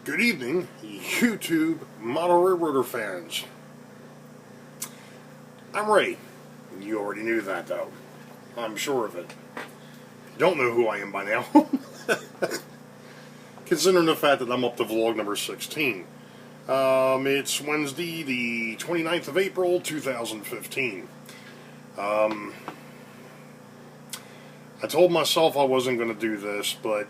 Good evening, YouTube model railroader fans. I'm Ray. You already knew that, though. I'm sure of it. You don't know who I am by now. Considering the fact that I'm up to vlog number 16. It's Wednesday, the 29th of April, 2015. I told myself I wasn't going to do this, but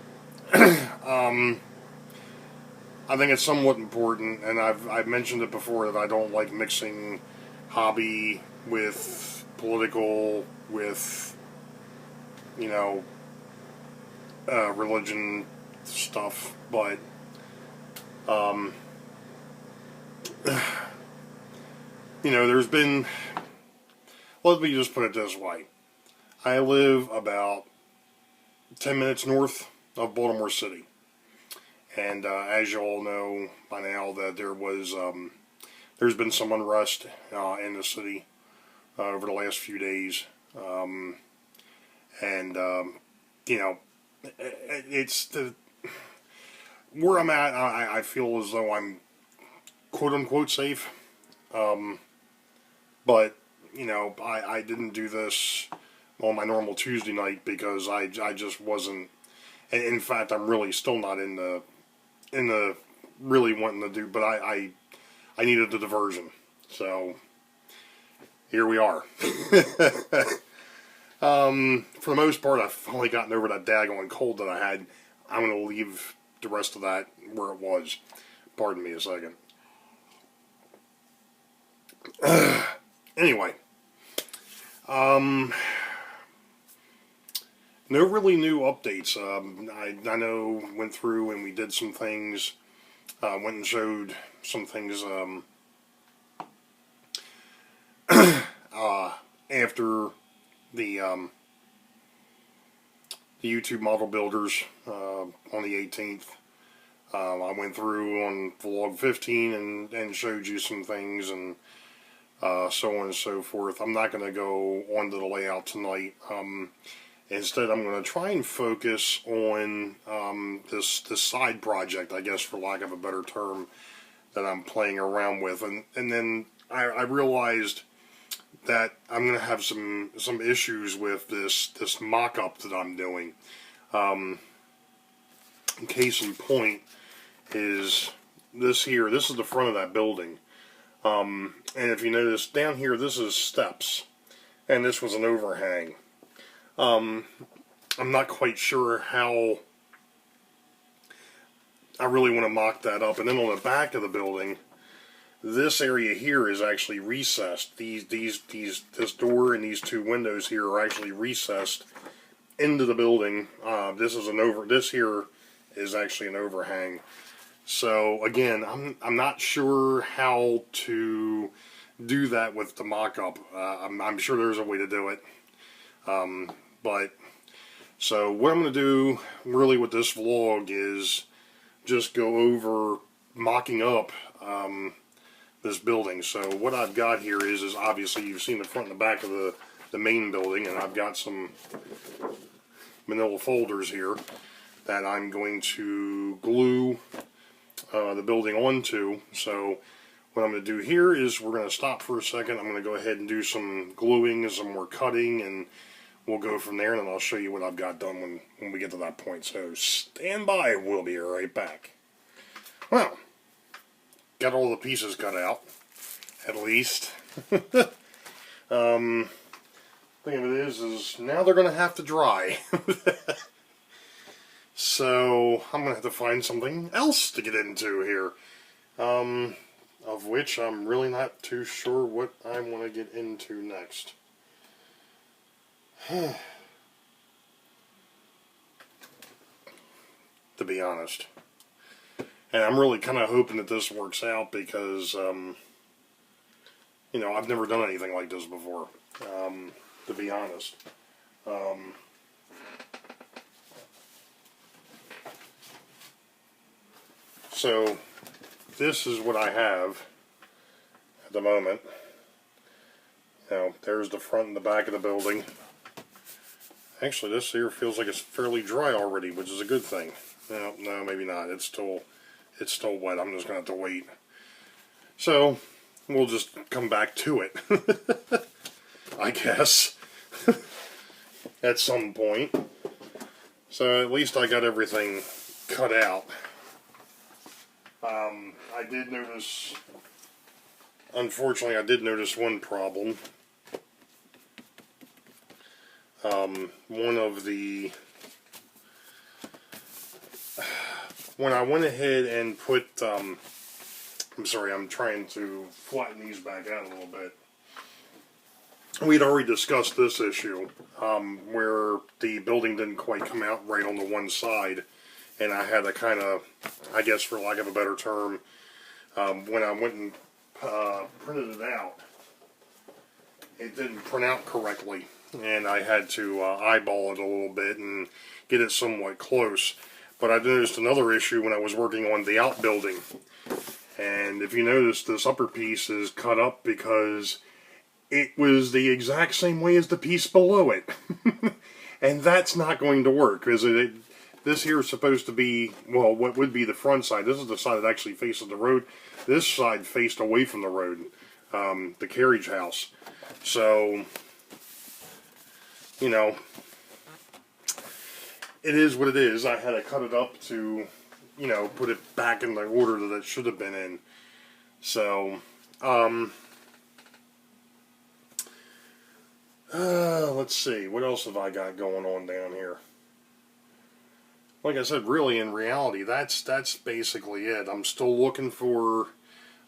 I think it's somewhat important, and I've mentioned it before that I don't like mixing hobby with political, with, you know, religion stuff, but, you know, there's been, let me just put it this way. I live about 10 minutes north of Baltimore City. And as you all know by now, that there's been some unrest in the city over the last few days, you know, it's where I'm at. I feel as though I'm quote unquote safe, but you know, I didn't do this on my normal Tuesday night because I just wasn't. In fact, I'm really still not in the really wanting to do, but I needed the diversion, so here we are. For the most part, I've only gotten over that daggone cold that I had. I'm going to leave the rest of that where it was. Pardon me a second. Anyway, no really new updates. I know went through and we did some things, went and showed some things after the YouTube model builders on the 18th. I went through on vlog 15 and showed you some things and so on and so forth. I'm not going to go on to the layout tonight. Instead, I'm going to try and focus on this side project, I guess, for lack of a better term, that I'm playing around with. And then I realized that I'm going to have some issues with this mock-up that I'm doing. Case in point is this here. This is the front of that building. And if you notice, down here, this is steps. And this was an overhang. I'm not quite sure how I really want to mock that up. And then on the back of the building, this area here is actually recessed. This door and these two windows here are actually recessed into the building. This here is actually an overhang. So again, I'm not sure how to do that with the mock-up. I'm sure there's a way to do it. So what I'm going to do really with this vlog is just go over mocking up this building. So what I've got here is obviously you've seen the front and the back of the main building, and I've got some manila folders here that I'm going to glue the building onto. So what I'm going to do here is we're going to stop for a second. I'm going to go ahead and do some gluing and some more cutting, and we'll go from there, and then I'll show you what I've got done when we get to that point. So stand by, we'll be right back. Well, got all the pieces cut out, at least. Thing of it is now they're going to have to dry. So I'm going to have to find something else to get into here. Of which I'm really not too sure what I want to get into next. To be honest. And I'm really kind of hoping that this works out because, you know, I've never done anything like this before, to be honest. So, this is what I have at the moment. You know, there's the front and the back of the building. Actually, this here feels like it's fairly dry already, which is a good thing. No, maybe not. It's it's still wet. I'm just going to have to wait. So, we'll just come back to it. I guess. At some point. So, at least I got everything cut out. I did notice... Unfortunately, I did notice one problem. One of the... When I went ahead and put... I'm sorry, I'm trying to flatten these back out a little bit. We'd already discussed this issue, where the building didn't quite come out right on the one side, and I had to kind of, I guess for lack of a better term, when I went and printed it out, it didn't print out correctly, and I had to eyeball it a little bit and get it somewhat close. But I noticed another issue when I was working on the outbuilding, and if you notice, this upper piece is cut up because it was the exact same way as the piece below it. And that's not going to work, because this here is supposed to be, well, what would be the front side. This is the side that actually faces the road. This side faced away from the road, the carriage house. So, you know, it is what it is. I had to cut it up to, you know, put it back in the order that it should have been in. So, let's see, what else have I got going on down here? Like I said, really, in reality, that's basically it. I'm still looking for...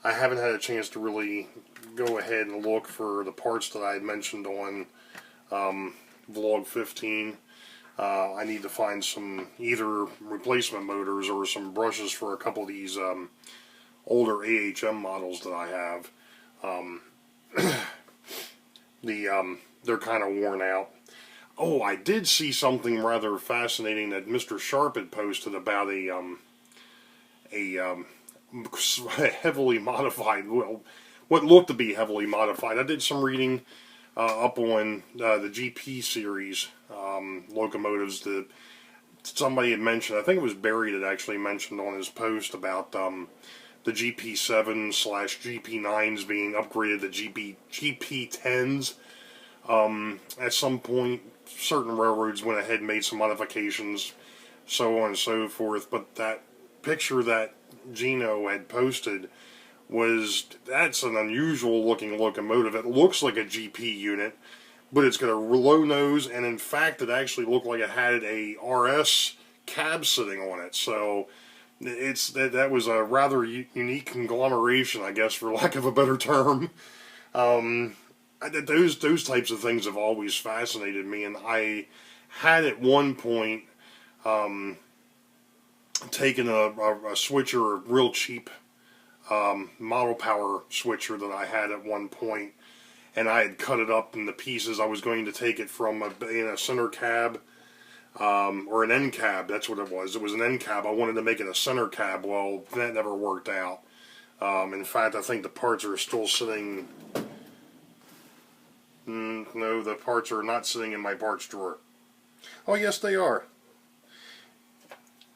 I haven't had a chance to really go ahead and look for the parts that I had mentioned on Vlog 15. I need to find some either replacement motors or some brushes for a couple of these older AHM models that I have. They're kind of worn out. Oh, I did see something rather fascinating that Mr. Sharp had posted about a heavily modified, well, what looked to be heavily modified. I did some reading up on the GP series locomotives that somebody had mentioned. I think it was Barry that actually mentioned on his post about the GP7/GP9s being upgraded to GP10s. At some point, certain railroads went ahead and made some modifications, so on and so forth, but that picture that Gino had posted that's an unusual looking locomotive. It looks like a GP unit, but it's got a low nose, and in fact it actually looked like it had a RS cab sitting on it, so that was a rather unique conglomeration, I guess, for lack of a better term. Those types of things have always fascinated me, and I had at one point taken a switcher, a real cheap model power switcher that I had at one point, and I had cut it up into pieces. I was going to take it from in a center cab, or an end cab. That's what it was. It was an end cab. I wanted to make it a center cab. Well, that never worked out. In fact, I think the parts are still sitting... no, the parts are not sitting in my parts drawer. Oh, yes, they are.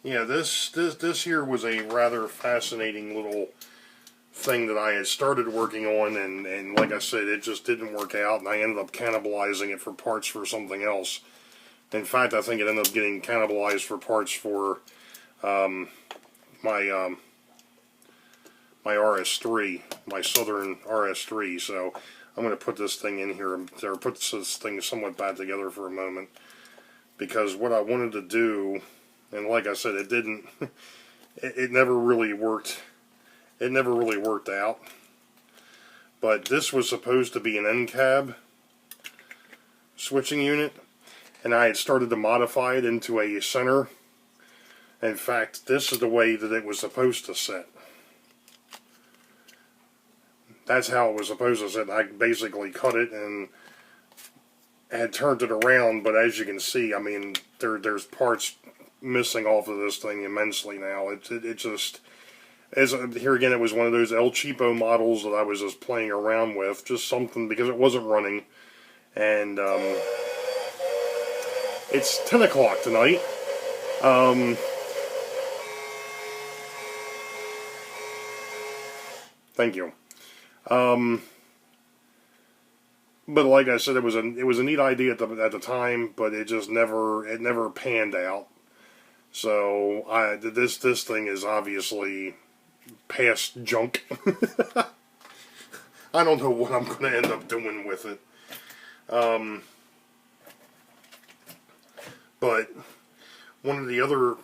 Yeah, this here was a rather fascinating little thing that I had started working on, and like I said, it just didn't work out, and I ended up cannibalizing it for parts for something else. In fact, I think it ended up getting cannibalized for parts for my RS3, my Southern RS3, so I'm going to put this thing in here, or put this thing somewhat back together for a moment, because what I wanted to do, and like I said, it didn't, it never really worked, it never really worked out, but this was supposed to be an end cab switching unit, and I had started to modify it into a center. In fact, this is the way that it was supposed to sit. That's how it was supposed to sit. I basically cut it and had turned it around, but as you can see, I mean, there's parts missing off of this thing immensely now. It just, here again, it was one of those El Cheapo models that I was just playing around with, just something, because it wasn't running, and it's 10 o'clock tonight. Thank you. But like I said, it was a neat idea at the time, but it just never panned out. So this thing is obviously past junk. I don't know what I'm going to end up doing with it. But one of the other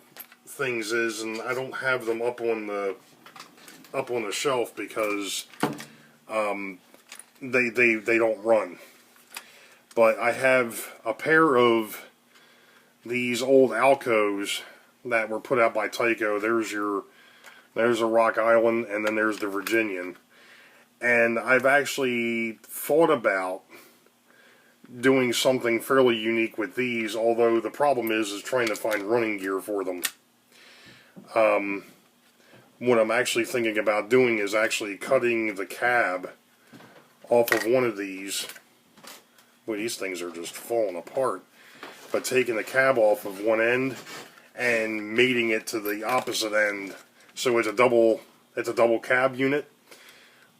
things is, and I don't have them up on the shelf because they don't run. But I have a pair of these old Alcos that were put out by Tyco. There's a Rock Island, and then there's the Virginian. And I've actually thought about doing something fairly unique with these, although the problem is trying to find running gear for them. What I'm actually thinking about doing is actually cutting the cab off of one of these. Boy, these things are just falling apart. But taking the cab off of one end and mating it to the opposite end, so it's a double cab unit.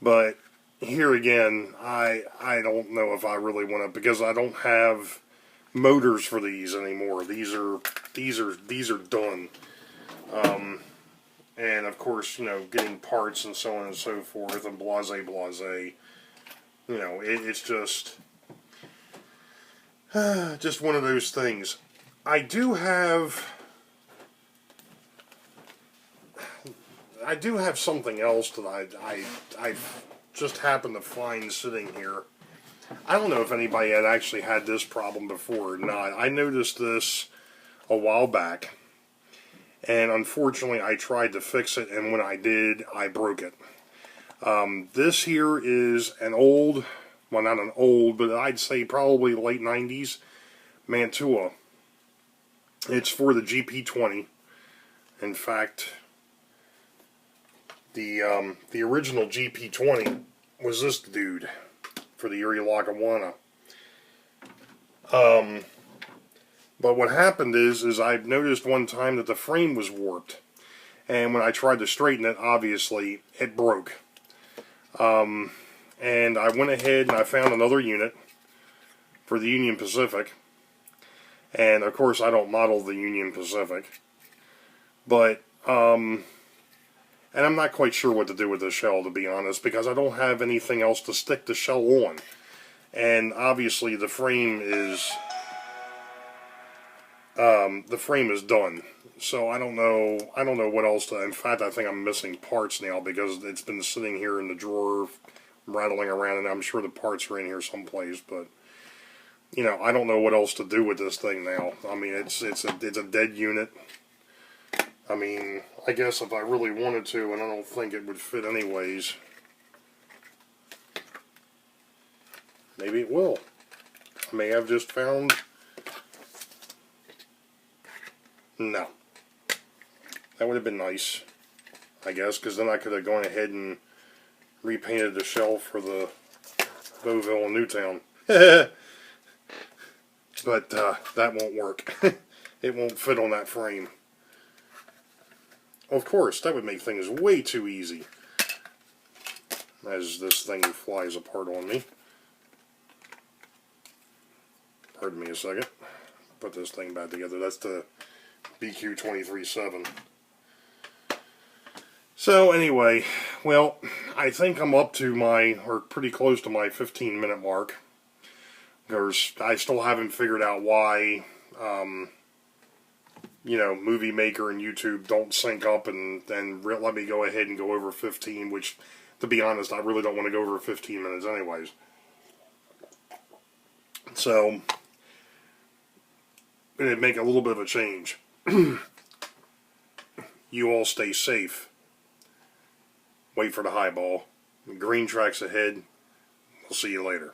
But here again, I don't know if I really want to, because I don't have motors for these anymore. These are done. And of course, getting parts and so on and so forth, and blase. It's just one of those things. I do have something else that I just happened to find sitting here. I don't know if anybody had actually had this problem before or not. I noticed this a while back, and unfortunately I tried to fix it, and when I did, I broke it. This here is an old, well, not an old, but I'd say probably late 90s Mantua. It's for the GP20. In fact, the original GP20 was this dude for the Erie Lackawanna. But what happened is I've noticed one time that the frame was warped, and when I tried to straighten it, obviously it broke. And I went ahead and I found another unit for the Union Pacific, and of course I don't model the Union Pacific, but and I'm not quite sure what to do with this shell, to be honest, because I don't have anything else to stick the shell on. And obviously the frame is done. So I don't know what else to. In fact, I think I'm missing parts now because it's been sitting here in the drawer rattling around, and I'm sure the parts are in here someplace, but I don't know what else to do with this thing now. I mean, it's a dead unit. I mean, I guess if I really wanted to, and I don't think it would fit anyways, maybe it will. I may have just found... No. That would have been nice, I guess, because then I could have gone ahead and repainted the shell for the Boeville and Newtown. But that won't work. It won't fit on that frame. Of course, that would make things way too easy. As this thing flies apart on me. Pardon me a second. Put this thing back together. That's the BQ-23-7. So anyway, well, I think I'm up to or pretty close to my 15-minute mark. Because I still haven't figured out why, Movie Maker and YouTube don't sync up and let me go ahead and go over 15, which, to be honest, I really don't want to go over 15 minutes anyways. So, it'd make a little bit of a change. You all stay safe. Wait for the highball. Green tracks ahead. We'll see you later.